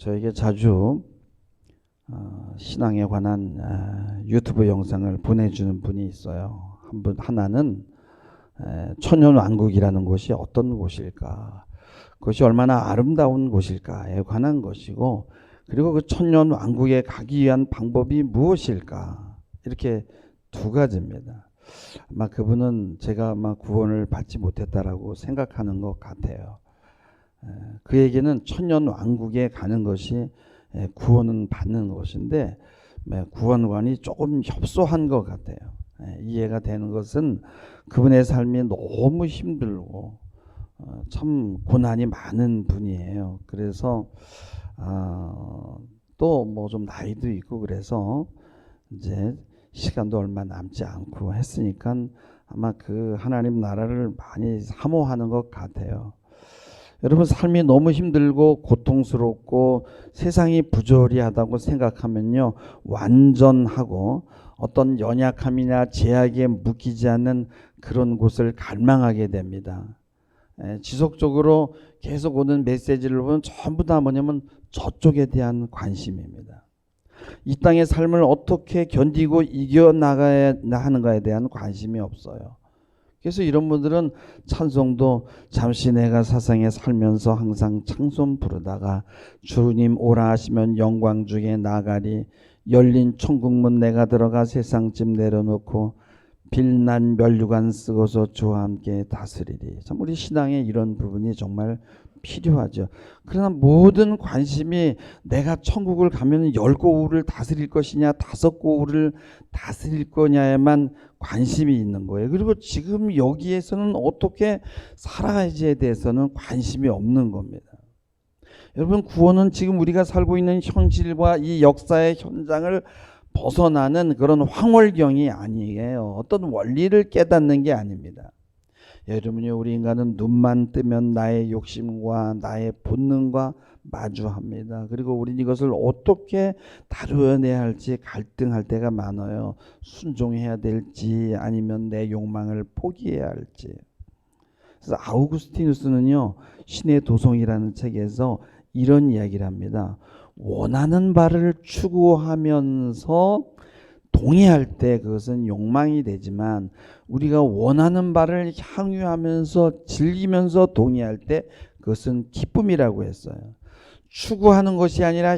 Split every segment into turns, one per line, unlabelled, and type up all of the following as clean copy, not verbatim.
저에게 자주 신앙에 관한 유튜브 영상을 보내주는 분이 있어요. 하나는 천년왕국이라는 곳이 어떤 곳일까, 그것이 얼마나 아름다운 곳일까에 관한 것이고, 그리고 그 천년왕국에 가기 위한 방법이 무엇일까, 이렇게 두 가지입니다. 아마 그분은 제가 아마 구원을 받지 못했다라고 생각하는 것 같아요. 그에게는 천년왕국에 가는 것이 구원은 받는 것인데, 구원관이 조금 협소한 것 같아요. 이해가 되는 것은 그분의 삶이 너무 힘들고 참 고난이 많은 분이에요. 그래서 또 뭐 좀 나이도 있고, 그래서 이제 시간도 얼마 남지 않고 했으니까 아마 그 하나님 나라를 많이 사모하는 것 같아요. 여러분, 삶이 너무 힘들고 고통스럽고 세상이 부조리하다고 생각하면요, 완전하고 어떤 연약함이나 제약에 묶이지 않는 그런 곳을 갈망하게 됩니다. 지속적으로 계속 오는 메시지를 보면 전부 다 뭐냐면 저쪽에 대한 관심입니다. 이 땅의 삶을 어떻게 견디고 이겨나가야 하는가에 대한 관심이 없어요. 그래서 이런 분들은 찬송도 잠시 내가 세상에 살면서 항상 찬송 부르다가 주님 오라 하시면 영광 중에 나가리, 열린 천국문 내가 들어가 세상집 내려놓고 빌난 면류관 쓰고서 주와 함께 다스리리. 참 우리 신앙에 이런 부분이 정말 필요하죠. 그러나 모든 관심이 내가 천국을 가면 10고울을 다스릴 것이냐 5고울을 다스릴 거냐에만 관심이 있는 거예요. 그리고 지금 여기에서는 어떻게 살아야지에 대해서는 관심이 없는 겁니다. 여러분, 구원은 지금 우리가 살고 있는 현실과 이 역사의 현장을 벗어나는 그런 황홀경이 아니에요. 어떤 원리를 깨닫는 게 아닙니다. 여러분이, 우리 인간은 눈만 뜨면 나의 욕심과 나의 본능과 마주합니다. 그리고 우리는 이것을 어떻게 다루어내야 할지 갈등할 때가 많아요. 순종해야 될지 아니면 내 욕망을 포기해야 할지. 그래서 아우구스티누스는요, 신의 도성이라는 책에서 이런 이야기를 합니다. 원하는 바를 추구하면서 동의할 때 그것은 욕망이 되지만, 우리가 원하는 바를 향유하면서 즐기면서 동의할 때 그것은 기쁨이라고 했어요. 추구하는 것이 아니라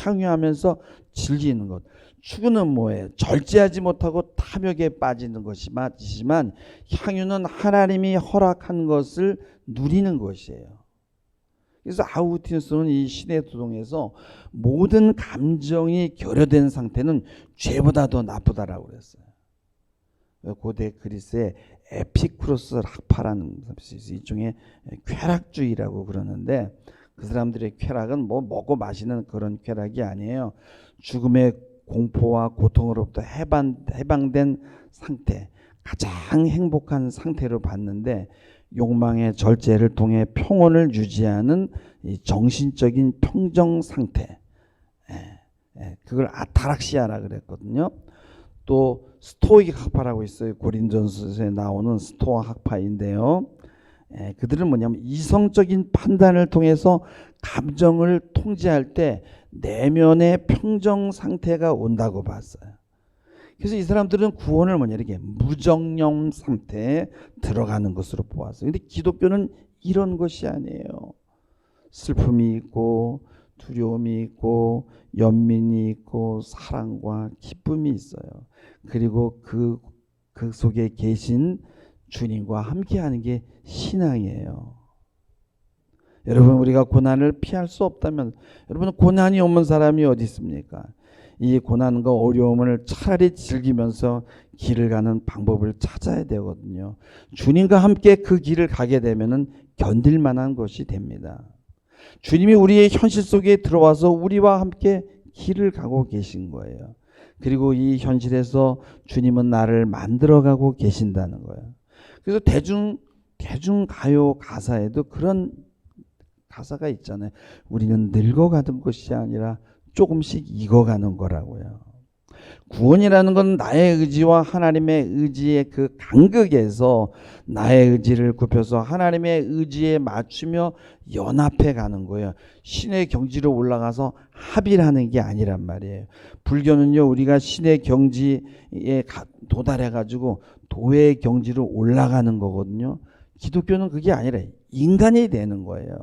향유하면서 즐기는 것. 추구는 뭐예요? 절제하지 못하고 탐욕에 빠지는 것이 맞지만, 향유는 하나님이 허락한 것을 누리는 것이에요. 그래서 아우구스티누스는 이 신의 도성에서 모든 감정이 결여된 상태는 죄보다 더 나쁘다라고 그랬어요. 고대 그리스의 에피쿠로스 학파라는 일종의 쾌락주의라고 그러는데, 그 사람들의 쾌락은 뭐 먹고 마시는 그런 쾌락이 아니에요. 죽음의 공포와 고통으로부터 해방된 상태, 가장 행복한 상태로 봤는데, 욕망의 절제를 통해 평온을 유지하는 이 정신적인 평정 상태, 그걸 아타락시아라 그랬거든요. 또 스토익 학파라고 있어요. 고린전서에 나오는 스토아 학파인데요. 그들은 뭐냐면 이성적인 판단을 통해서 감정을 통제할 때 내면의 평정 상태가 온다고 봤어요. 그래서 이 사람들은 구원을 이렇게 무정령 상태에 들어가는 것으로 보았어요. 근데 기독교는 이런 것이 아니에요. 슬픔이 있고 두려움이 있고 연민이 있고 사랑과 기쁨이 있어요. 그리고 그 속에 계신 주님과 함께하는 게 신앙이에요. 여러분, 우리가 고난을 피할 수 없다면, 여러분, 고난이 없는 사람이 어디 있습니까? 이 고난과 어려움을 차라리 즐기면서 길을 가는 방법을 찾아야 되거든요. 주님과 함께 그 길을 가게 되면은 견딜 만한 것이 됩니다. 주님이 우리의 현실 속에 들어와서 우리와 함께 길을 가고 계신 거예요. 그리고 이 현실에서 주님은 나를 만들어가고 계신다는 거예요. 그래서 대중 가요 가사에도 그런 가사가 있잖아요. 우리는 늙어가는 것이 아니라 조금씩 익어가는 거라고요. 구원이라는 건 나의 의지와 하나님의 의지의 그 간극에서 나의 의지를 굽혀서 하나님의 의지에 맞추며 연합해 가는 거예요. 신의 경지로 올라가서 합일하는 게 아니란 말이에요. 불교는요, 우리가 신의 경지에 도달해 가지고 도의 경지로 올라가는 거거든요. 기독교는 그게 아니라 인간이 되는 거예요.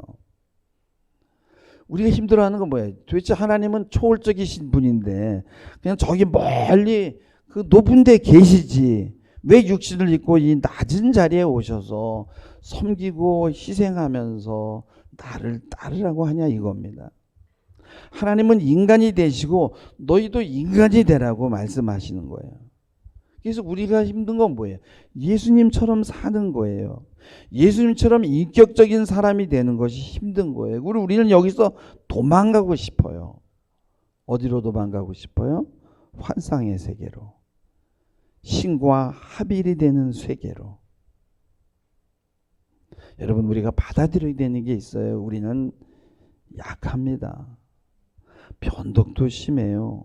우리가 힘들어하는 건 뭐예요? 도대체 하나님은 초월적이신 분인데 그냥 저기 멀리 그 높은 데 계시지 왜 육신을 입고 이 낮은 자리에 오셔서 섬기고 희생하면서 나를 따르라고 하냐 이겁니다. 하나님은 인간이 되시고 너희도 인간이 되라고 말씀하시는 거예요. 그래서 우리가 힘든 건 뭐예요? 예수님처럼 사는 거예요. 예수님처럼 인격적인 사람이 되는 것이 힘든 거예요. 우리는 여기서 도망가고 싶어요. 어디로 도망가고 싶어요? 환상의 세계로. 신과 합일이 되는 세계로. 여러분, 우리가 받아들여야 되는 게 있어요. 우리는 약합니다. 변덕도 심해요.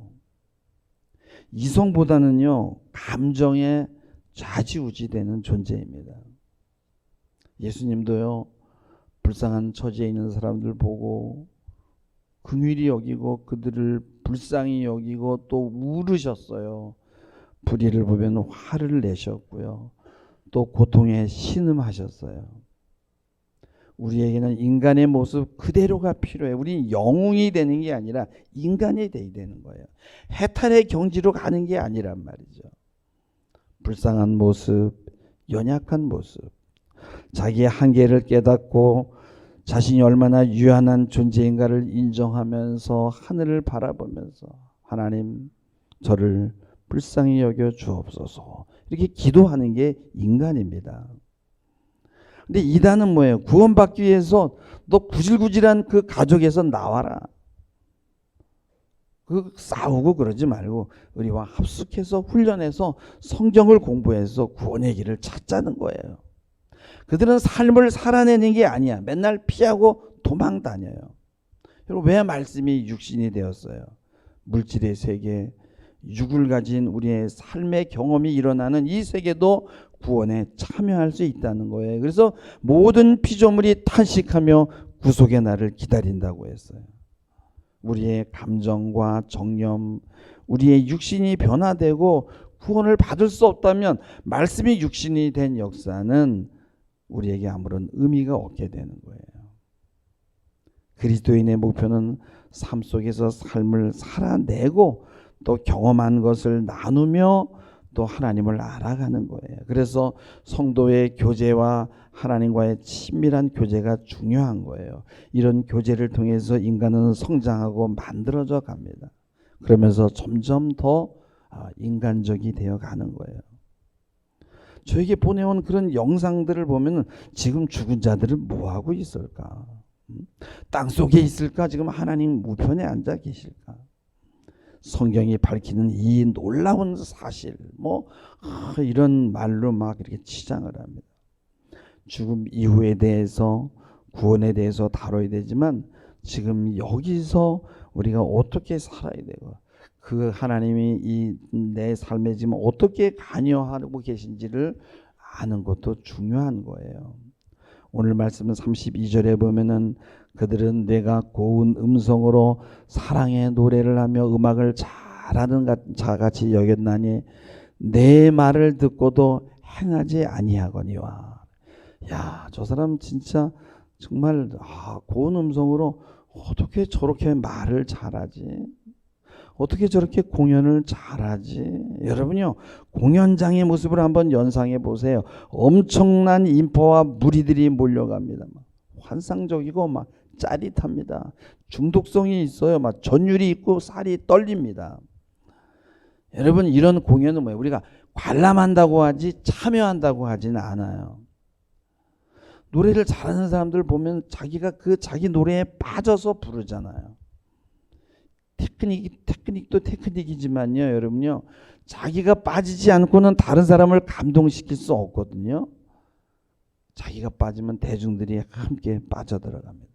이성보다는요, 감정에 좌지우지되는 존재입니다. 예수님도요, 불쌍한 처지에 있는 사람들 보고 긍휼히 여기고 그들을 불쌍히 여기고 또 울으셨어요. 불의를 보면 화를 내셨고요. 또 고통에 신음하셨어요. 우리에게는 인간의 모습 그대로가 필요해요. 우리는 영웅이 되는 게 아니라 인간이 돼야 되는 거예요. 해탈의 경지로 가는 게 아니란 말이죠. 불쌍한 모습, 연약한 모습, 자기의 한계를 깨닫고 자신이 얼마나 유한한 존재인가를 인정하면서 하늘을 바라보면서 하나님 저를 불쌍히 여겨 주옵소서 이렇게 기도하는 게 인간입니다. 근데 이단은 뭐예요? 구원받기 위해서 너 구질구질한 그 가족에서 나와라. 그 싸우고 그러지 말고 우리와 합숙해서 훈련해서 성경을 공부해서 구원의 길을 찾자는 거예요. 그들은 삶을 살아내는 게 아니야. 맨날 피하고 도망 다녀요. 여러분, 왜 말씀이 육신이 되었어요? 물질의 세계, 육을 가진 우리의 삶의 경험이 일어나는 이 세계도 구원에 참여할 수 있다는 거예요. 그래서 모든 피조물이 탄식하며 구속의 날을 기다린다고 했어요. 우리의 감정과 정념, 우리의 육신이 변화되고 구원을 받을 수 없다면 말씀이 육신이 된 역사는 우리에게 아무런 의미가 없게 되는 거예요. 그리스도인의 목표는 삶 속에서 삶을 살아내고 또 경험한 것을 나누며 또 하나님을 알아가는 거예요. 그래서 성도의 교제와 하나님과의 친밀한 교제가 중요한 거예요. 이런 교제를 통해서 인간은 성장하고 만들어져 갑니다. 그러면서 점점 더 인간적이 되어 가는 거예요. 저에게 보내온 그런 영상들을 보면 지금 죽은 자들은 뭐하고 있을까? 땅속에 있을까? 지금 하나님 우편에 앉아 계실까? 성경이 밝히는 이 놀라운 사실, 이런 말로 막 이렇게 치장을 합니다. 죽음 이후에 대해서, 구원에 대해서 다뤄야 되지만 지금 여기서 우리가 어떻게 살아야 되고 그 하나님이 이 내 삶에 지금 어떻게 관여하고 계신지를 아는 것도 중요한 거예요. 오늘 말씀은 32절에 보면은 그들은 내가 고운 음성으로 사랑의 노래를 하며 음악을 잘하는 자같이 여겼나니 내 말을 듣고도 행하지 아니하거니와. 야, 저 사람 진짜 정말 고운 음성으로 어떻게 저렇게 말을 잘하지? 어떻게 저렇게 공연을 잘하지? 여러분요, 공연장의 모습을 한번 연상해 보세요. 엄청난 인파와 무리들이 몰려갑니다. 환상적이고 막 짜릿합니다. 중독성이 있어요. 막 전율이 있고 살이 떨립니다. 여러분, 이런 공연은 뭐예요? 우리가 관람한다고 하지 참여한다고 하지는 않아요. 노래를 잘하는 사람들 보면 자기가 그 자기 노래에 빠져서 부르잖아요. 테크닉도 테크닉이지만요, 여러분요, 자기가 빠지지 않고는 다른 사람을 감동시킬 수 없거든요. 자기가 빠지면 대중들이 함께 빠져들어갑니다.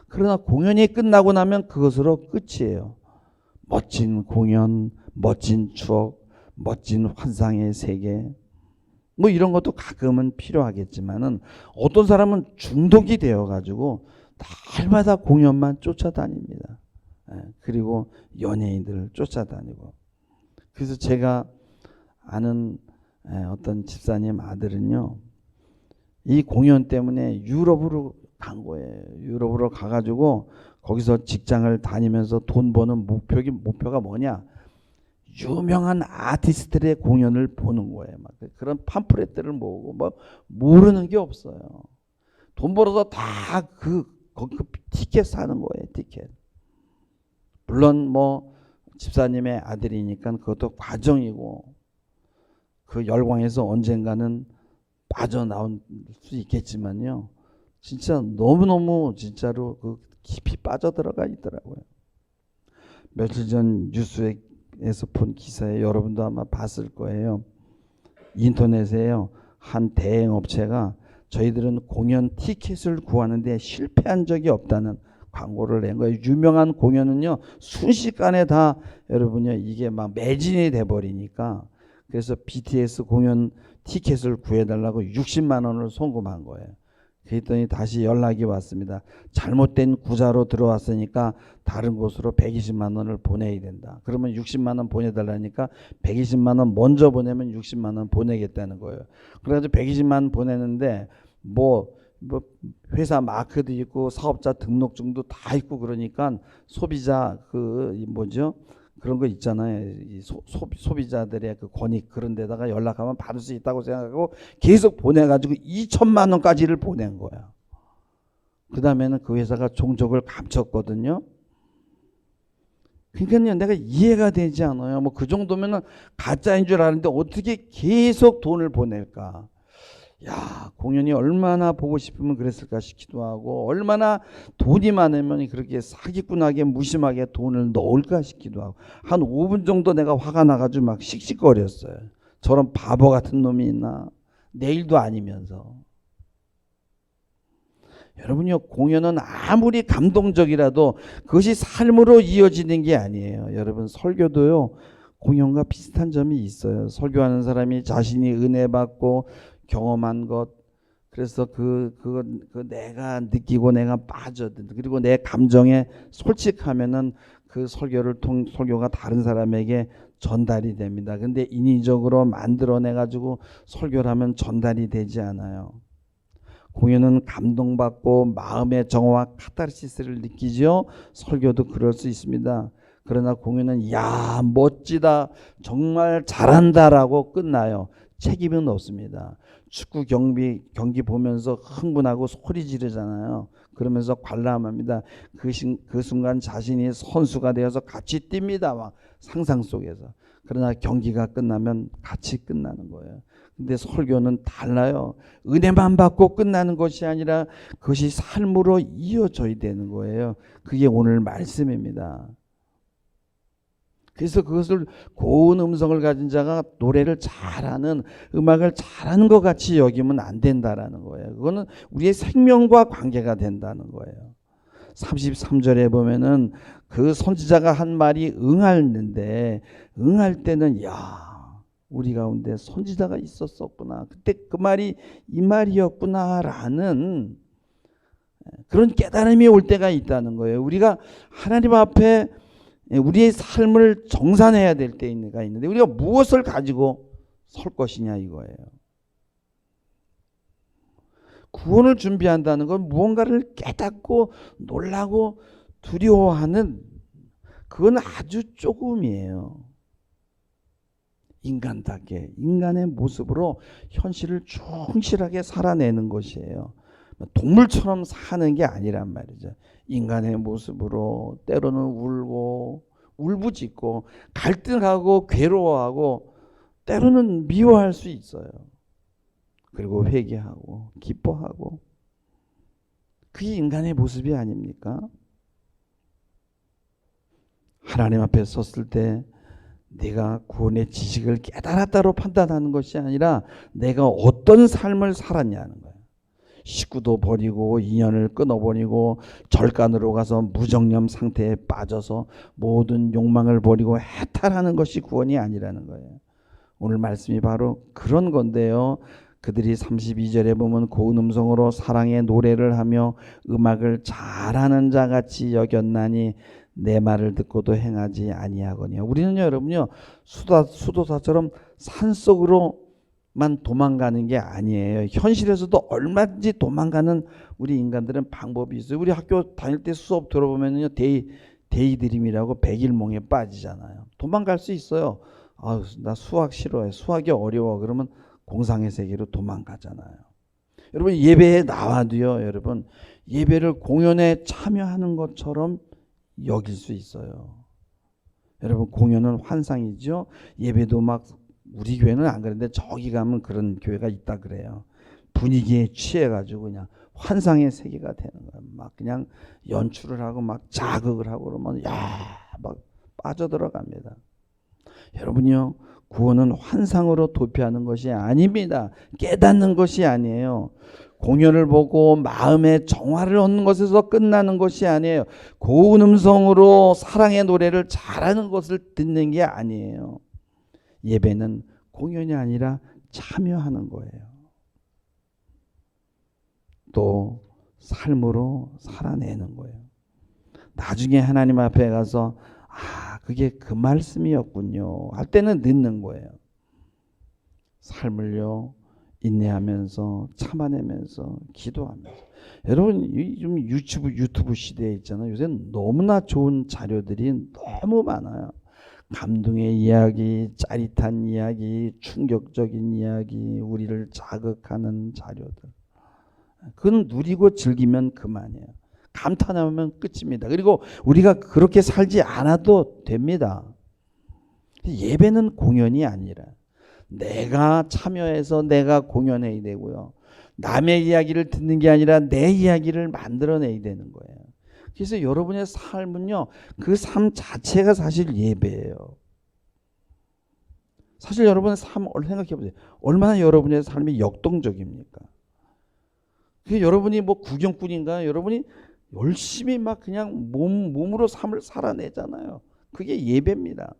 그러나 공연이 끝나고 나면 그것으로 끝이에요. 멋진 공연, 멋진 추억, 멋진 환상의 세계, 뭐 이런 것도 가끔은 필요하겠지만은 어떤 사람은 중독이 되어가지고 날마다 공연만 쫓아다닙니다. 그리고 연예인들을 쫓아다니고. 그래서 제가 아는 어떤 집사님 아들은요, 이 공연 때문에 유럽으로 간 거예요. 유럽으로 가가지고 거기서 직장을 다니면서 돈 버는 목표가 뭐냐? 유명한 아티스트들의 공연을 보는 거예요. 막 그런 팜플렛들을 모으고 뭐 모르는 게 없어요. 돈 벌어서 다 그 티켓 사는 거예요. 티켓. 물론 뭐 집사님의 아들이니까 그것도 과정이고 그 열광에서 언젠가는 빠져나올 수 있겠지만요. 진짜 너무너무 진짜로 그 깊이 빠져들어가 있더라고요. 며칠 전 뉴스에서 본 기사에 여러분도 아마 봤을 거예요. 인터넷에요. 한 대행업체가 저희들은 공연 티켓을 구하는데 실패한 적이 없다는 광고를 낸 거예요. 유명한 공연은요, 순식간에 다 여러분요, 이게 막 매진이 돼버리니까 그래서 BTS 공연 티켓을 구해달라고 60만 원을 송금한 거예요. 그랬더니 다시 연락이 왔습니다. 잘못된 구자로 들어왔으니까 다른 곳으로 120만 원을 보내야 된다. 그러면 60만 원 보내달라니까 120만 원 먼저 보내면 60만 원 보내겠다는 거예요. 그래가지고 120만 원 보내는데 뭐 회사 마크도 있고 사업자 등록증도 다 있고 그러니까 소비자 그런 거 있잖아요. 이 소비자들의 그 권익 그런 데다가 연락하면 받을 수 있다고 생각하고 계속 보내가지고 2천만 원까지를 보낸 거야. 그 다음에는 그 회사가 종족을 감췄거든요. 그러니까 내가 이해가 되지 않아요. 뭐 그 정도면은 가짜인 줄 아는데 어떻게 계속 돈을 보낼까? 야, 공연이 얼마나 보고 싶으면 그랬을까 싶기도 하고, 얼마나 돈이 많으면 그렇게 사기꾼하게 무심하게 돈을 넣을까 싶기도 하고, 한 5분 정도 내가 화가 나가지고 막 씩씩거렸어요. 저런 바보 같은 놈이 있나? 내일도 아니면서. 여러분요, 공연은 아무리 감동적이라도 그것이 삶으로 이어지는 게 아니에요. 여러분, 설교도요, 공연과 비슷한 점이 있어요. 설교하는 사람이 자신이 은혜 받고 경험한 것, 그래서 그 내가 느끼고 내가 빠져든, 그리고 내 감정에 솔직하면은 그 설교가 다른 사람에게 전달이 됩니다. 근데 인위적으로 만들어내 가지고 설교를 하면 전달이 되지 않아요. 공연은 감동받고 마음의 정화와 카타르시스를 느끼죠. 설교도 그럴 수 있습니다. 그러나 공연은 야, 멋지다, 정말 잘한다라고 끝나요. 책임은 없습니다. 축구 경기 보면서 흥분하고 소리 지르잖아요. 그러면서 관람합니다. 그 순간 자신이 선수가 되어서 같이 뜁니다. 막 상상 속에서. 그러나 경기가 끝나면 같이 끝나는 거예요. 근데 설교는 달라요. 은혜만 받고 끝나는 것이 아니라 그것이 삶으로 이어져야 되는 거예요. 그게 오늘 말씀입니다. 그래서 그것을 고운 음성을 가진 자가 노래를 잘하는, 음악을 잘하는 것 같이 여기면 안 된다라는 거예요. 그거는 우리의 생명과 관계가 된다는 거예요. 33절에 보면은 그 선지자가 한 말이 응하는데, 응할 때는 야, 우리 가운데 선지자가 있었었구나, 그때 그 말이 이 말이었구나라는 그런 깨달음이 올 때가 있다는 거예요. 우리가 하나님 앞에 우리의 삶을 정산해야 될 때가 있는데 우리가 무엇을 가지고 설 것이냐 이거예요. 구원을 준비한다는 건 무언가를 깨닫고 놀라고 두려워하는, 그건 아주 조금이에요. 인간답게 인간의 모습으로 현실을 충실하게 살아내는 것이에요. 동물처럼 사는 게 아니란 말이죠. 인간의 모습으로 때로는 울고 울부짖고 갈등하고 괴로워하고 때로는 미워할 수 있어요. 그리고 회개하고 기뻐하고, 그게 인간의 모습이 아닙니까? 하나님 앞에 섰을 때 내가 구원의 지식을 깨달았다로 판단하는 것이 아니라 내가 어떤 삶을 살았냐는 거예요. 식구도 버리고 인연을 끊어버리고 절간으로 가서 무정념 상태에 빠져서 모든 욕망을 버리고 해탈하는 것이 구원이 아니라는 거예요. 오늘 말씀이 바로 그런 건데요. 그들이 32절에 보면 고운 음성으로 사랑의 노래를 하며 음악을 잘하는 자같이 여겼나니 내 말을 듣고도 행하지 아니하거니와. 우리는 여러분요, 수도사처럼 산속으로만 도망가는 게 아니에요. 현실에서도 얼마든지 도망가는 우리 인간들은 방법이 있어요. 우리 학교 다닐 때 수업 들어보면요, 데이드림이라고 백일몽에 빠지잖아요. 도망갈 수 있어요. 나 수학 싫어해, 수학이 어려워, 그러면 공상의 세계로 도망가잖아요. 여러분, 예배에 나와도요, 여러분, 예배를 공연에 참여하는 것처럼 여길 수 있어요. 여러분, 공연은 환상이죠. 예배도 막, 우리 교회는 안 그런데 저기 가면 그런 교회가 있다 그래요. 분위기에 취해가지고 그냥 환상의 세계가 되는 거예요. 막 그냥 연출을 하고 막 자극을 하고 그러면 막 빠져들어갑니다. 여러분요, 구원은 환상으로 도피하는 것이 아닙니다. 깨닫는 것이 아니에요. 공연을 보고 마음의 정화를 얻는 것에서 끝나는 것이 아니에요. 고운 음성으로 사랑의 노래를 잘하는 것을 듣는 게 아니에요. 예배는 공연이 아니라 참여하는 거예요. 또 삶으로 살아내는 거예요. 나중에 하나님 앞에 가서 그게 그 말씀이었군요 할 때는 늦는 거예요. 삶을요, 인내하면서 참아내면서 기도하면서. 여러분, 좀 유튜브 시대에 있잖아요. 요새 너무나 좋은 자료들이 너무 많아요. 감동의 이야기, 짜릿한 이야기, 충격적인 이야기, 우리를 자극하는 자료들. 그건 누리고 즐기면 그만이에요. 감탄하면 끝입니다. 그리고 우리가 그렇게 살지 않아도 됩니다. 예배는 공연이 아니라 내가 참여해서 내가 공연해야 되고요. 남의 이야기를 듣는 게 아니라 내 이야기를 만들어내야 되는 거예요. 그래서 여러분의 삶은요, 그 삶 자체가 사실 예배예요. 사실 여러분의 삶 생각해 보세요. 얼마나 여러분의 삶이 역동적입니까? 여러분이 뭐 구경꾼인가? 여러분이 열심히 막 그냥 몸으로 삶을 살아내잖아요. 그게 예배입니다.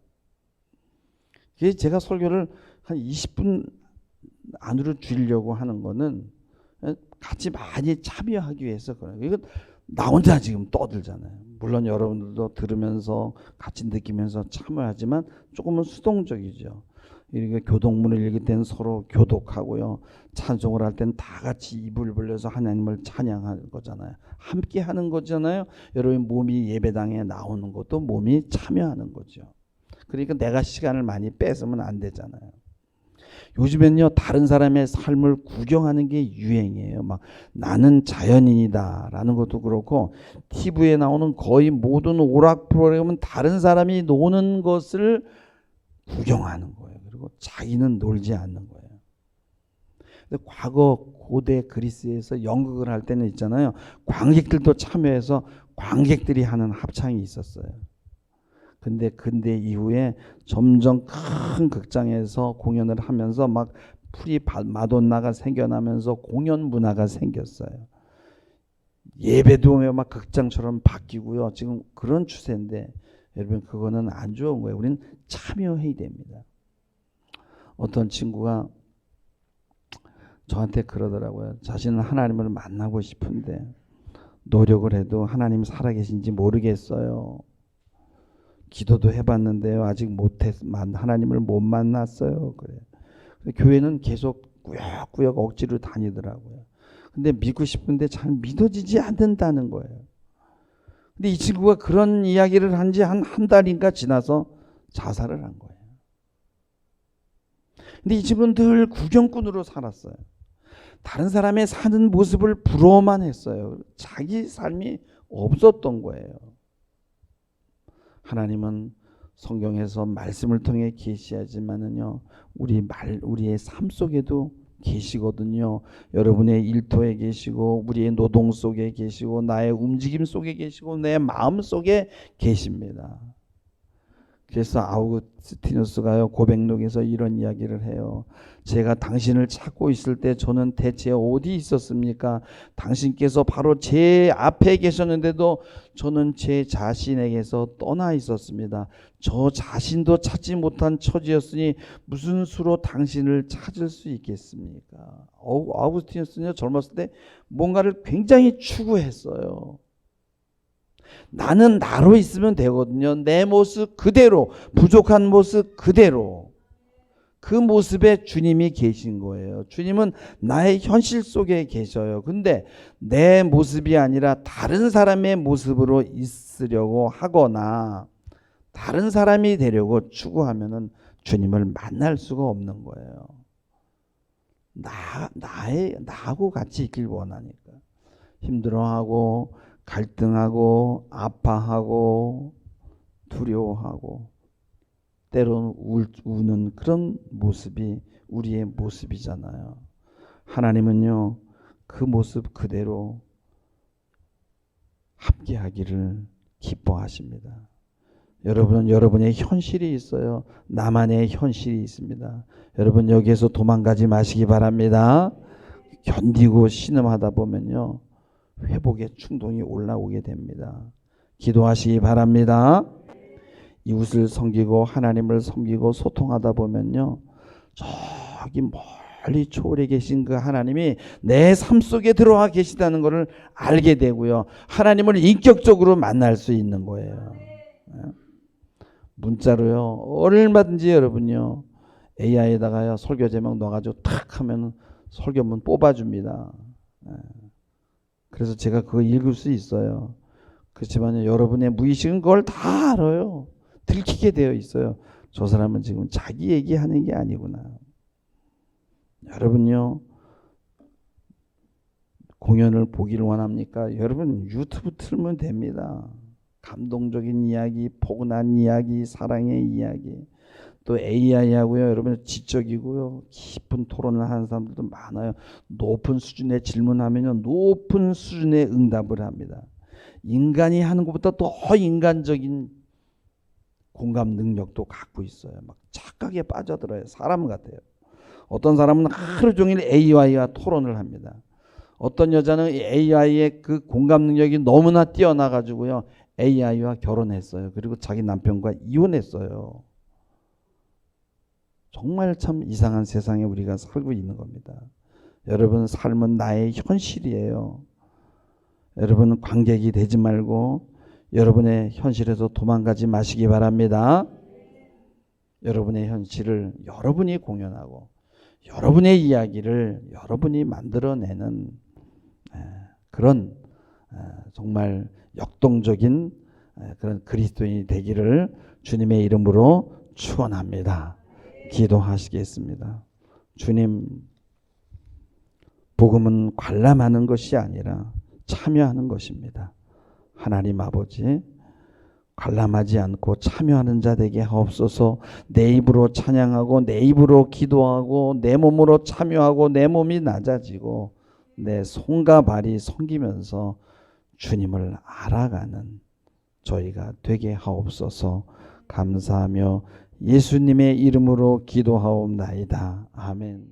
그게 제가 설교를 한 20분 안으로 줄이려고 하는 거는 같이 많이 참여하기 위해서 그래요. 이거 나 혼자 지금 떠들잖아요. 물론 여러분들도 들으면서 같이 느끼면서 참여하지만 조금은 수동적이죠. 이렇게 교독문을 읽을 때는 서로 교독하고요. 찬송을 할 때는 다 같이 입을 벌려서 하나님을 찬양하는 거잖아요. 함께 하는 거잖아요. 여러분, 몸이 예배당에 나오는 것도 몸이 참여하는 거죠. 그러니까 내가 시간을 많이 뺏으면 안 되잖아요. 요즘엔요, 다른 사람의 삶을 구경하는 게 유행이에요. 막 나는 자연인이다 라는 것도 그렇고, TV에 나오는 거의 모든 오락 프로그램은 다른 사람이 노는 것을 구경하는 거예요. 그리고 자기는 놀지 않는 거예요. 근데 과거 고대 그리스에서 연극을 할 때는 있잖아요. 관객들도 참여해서 관객들이 하는 합창이 있었어요. 근데 근대 이후에 점점 큰 극장에서 공연을 하면서 막 마돈나가 생겨나면서 공연 문화가 생겼어요. 예배도 막 극장처럼 바뀌고요. 지금 그런 추세인데 여러분, 그거는 안 좋은 거예요. 우리는 참여해야 됩니다. 어떤 친구가 저한테 그러더라고요. 자신은 하나님을 만나고 싶은데 노력을 해도 하나님 살아계신지 모르겠어요. 기도도 해봤는데요, 아직 하나님을 못 만났어요. 그래요. 교회는 계속 꾸역꾸역 억지로 다니더라고요. 근데 믿고 싶은데 잘 믿어지지 않는다는 거예요. 근데 이 친구가 그런 이야기를 한 지 한 달인가 지나서 자살을 한 거예요. 근데 이 친구는 늘 구경꾼으로 살았어요. 다른 사람의 사는 모습을 부러워만 했어요. 자기 삶이 없었던 거예요. 하나님은 성경에서 말씀을 통해 계시하지만은요, 우리의 삶 속에도 계시거든요. 여러분의 일터에 계시고, 우리의 노동 속에 계시고, 나의 움직임 속에 계시고, 내 마음 속에 계십니다. 그래서 아우구스티누스가요 고백록에서 이런 이야기를 해요. 제가 당신을 찾고 있을 때 저는 대체 어디 있었습니까? 당신께서 바로 제 앞에 계셨는데도 저는 제 자신에게서 떠나 있었습니다. 저 자신도 찾지 못한 처지였으니 무슨 수로 당신을 찾을 수 있겠습니까? 아우구스티누스는 젊었을 때 뭔가를 굉장히 추구했어요. 나는 나로 있으면 되거든요. 내 모습 그대로, 부족한 모습 그대로. 그 모습에 주님이 계신 거예요. 주님은 나의 현실 속에 계셔요. 근데 내 모습이 아니라 다른 사람의 모습으로 있으려고 하거나 다른 사람이 되려고 추구하면은 주님을 만날 수가 없는 거예요. 나하고 같이 있길 원하니까. 힘들어하고 갈등하고 아파하고 두려워하고 때로는 우는 그런 모습이 우리의 모습이잖아요. 하나님은요 그 모습 그대로 함께하기를 기뻐하십니다. 여러분은 여러분의 현실이 있어요. 나만의 현실이 있습니다. 여러분 여기에서 도망가지 마시기 바랍니다. 견디고 신음하다 보면요 회복의 충동이 올라오게 됩니다. 기도하시기 바랍니다. 이웃을 섬기고 하나님을 섬기고 소통하다 보면요 저기 멀리 초월해 계신 그 하나님이 내 삶 속에 들어와 계시다는 것을 알게 되고요 하나님을 인격적으로 만날 수 있는 거예요. 문자로요 얼마든지 여러분요 AI에다가요 설교 제목 넣어가지고 탁 하면 설교문 뽑아줍니다. 그래서 제가 그거 읽을 수 있어요. 그렇지만 여러분의 무의식은 그걸 다 알아요. 들키게 되어 있어요. 저 사람은 지금 자기 얘기하는 게 아니구나. 여러분요 공연을 보기를 원합니까? 여러분 유튜브 틀면 됩니다. 감동적인 이야기, 포근한 이야기, 사랑의 이야기. 또 AI하고요 여러분 지적이고요 깊은 토론을 하는 사람들도 많아요. 높은 수준의 질문하면요 높은 수준의 응답을 합니다. 인간이 하는 것보다 더 인간적인 공감 능력도 갖고 있어요. 막 착각에 빠져들어요. 사람 같아요. 어떤 사람은 하루 종일 AI와 토론을 합니다. 어떤 여자는 AI의 그 공감 능력이 너무나 뛰어나가지고요 AI와 결혼했어요. 그리고 자기 남편과 이혼했어요. 정말 참 이상한 세상에 우리가 살고 있는 겁니다. 여러분 삶은 나의 현실이에요. 여러분 관객이 되지 말고 여러분의 현실에서 도망가지 마시기 바랍니다. 여러분의 현실을 여러분이 공연하고 여러분의 이야기를 여러분이 만들어내는 그런 정말 역동적인 그런 그리스도인이 되기를 주님의 이름으로 축원합니다. 기도하시겠습니다. 주님, 복음은 관람하는 것이 아니라 참여하는 것입니다. 하나님 아버지, 관람하지 않고 참여하는 자 되게 하옵소서. 내 입으로 찬양하고 내 입으로 기도하고 내 몸으로 참여하고 내 몸이 낮아지고 내 손과 발이 섬기면서 주님을 알아가는 저희가 되게 하옵소서. 감사하며 예수님의 이름으로 기도하옵나이다. 아멘.